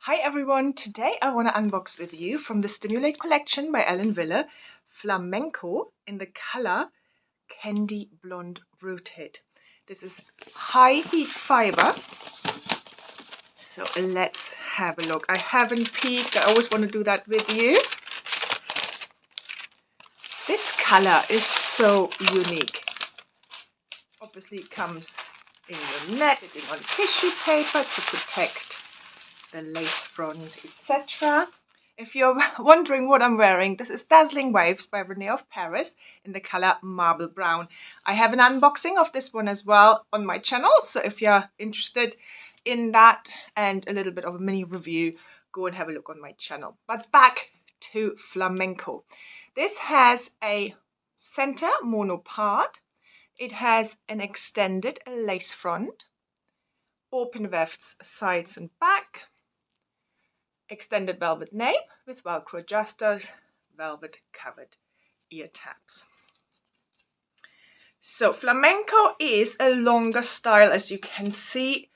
Hi everyone, today I want to unbox with you from the Stimulate collection by Ellen Wille, Flamenco in the color Candy Blonde Rooted. This is high heat fiber, so let's have a look. I haven't peeked, I always want to do that with you. This color is so unique. Obviously it comes in your net, it's on tissue paper to protect the lace front, etc. If you're wondering what I'm wearing, this is Dazzling Waves by Rene of Paris in the color Marble Brown. I have an unboxing of this one as well on my channel, so if you're interested in that and a little bit of a mini review, go and have a look on my channel. But back to Flamenco. This has a center mono part. It has an extended lace front, open wefts sides and back, extended velvet nape with Velcro adjusters, velvet covered ear tabs. So Flamenco is a longer style, as you can see,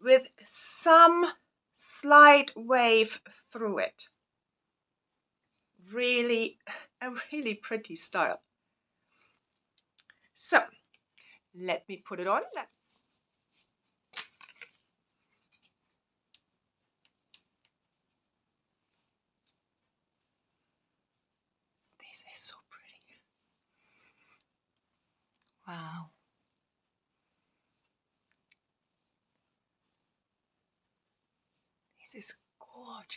with some slight wave through it. Really, a really pretty style. So let me put it on. This is so pretty. Wow. This is gorgeous.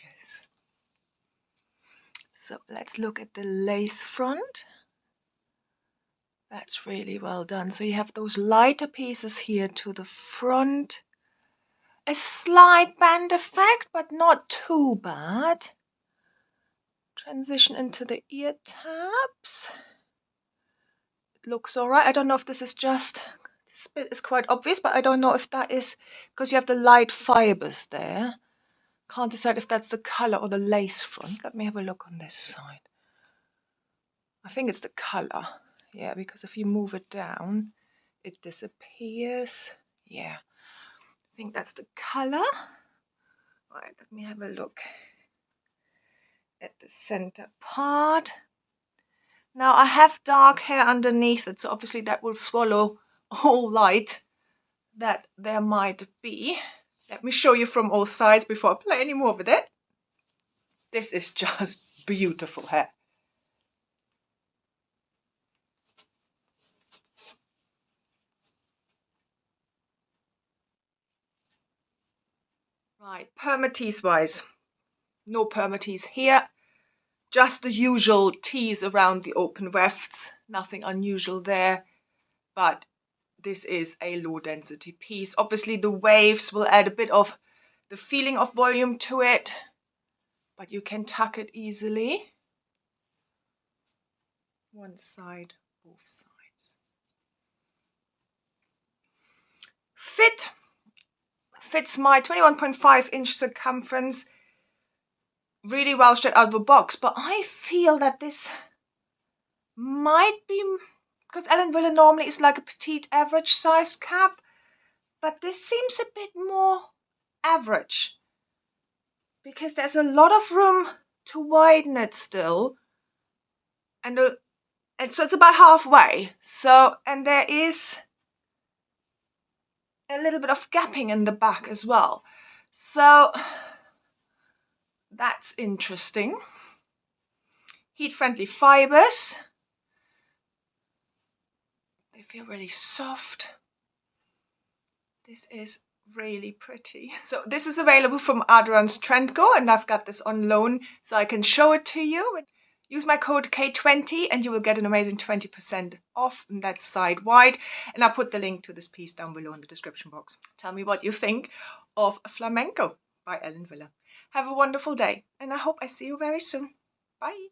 So let's look at the lace front. That's really well done. So you have those lighter pieces here to the front. A slight band effect, but not too bad. Transition into the ear tabs. It looks all right. I don't know if this is just, this bit is quite obvious, but I don't know if that is because you have the light fibers there. Can't decide if that's the color or the lace front. Let me have a look on this side. I think it's the color. Yeah, because if you move it down, it disappears. Yeah, I think that's the color. All right, let me have a look at the center part. Now I have dark hair underneath it, so obviously that will swallow all light that there might be. Let me show you from all sides before I play any more with it. This is just beautiful hair. Right, permatease wise, no permatease here, just the usual tease around the open wefts, nothing unusual there, but this is a low density piece. Obviously the waves will add a bit of the feeling of volume to it, but you can tuck it easily. One side, both sides. Fits my 21.5 inch circumference really well straight out of the box, but I feel that this might be, because Ellen Wille normally is like a petite average size cap, but this seems a bit more average because there's a lot of room to widen it still, and so it's about halfway. So, and there is a little bit of gapping in the back as well. So that's interesting. Heat-friendly fibers. They feel really soft. This is really pretty. So this is available from Aderans Trendco, and I've got this on loan so I can show it to you. Use my code K20 and you will get an amazing 20% off, and that's side wide. And I'll put the link to this piece down below in the description box. Tell me what you think of Flamenco by Ellen Wille. Have a wonderful day, and I hope I see you very soon. Bye.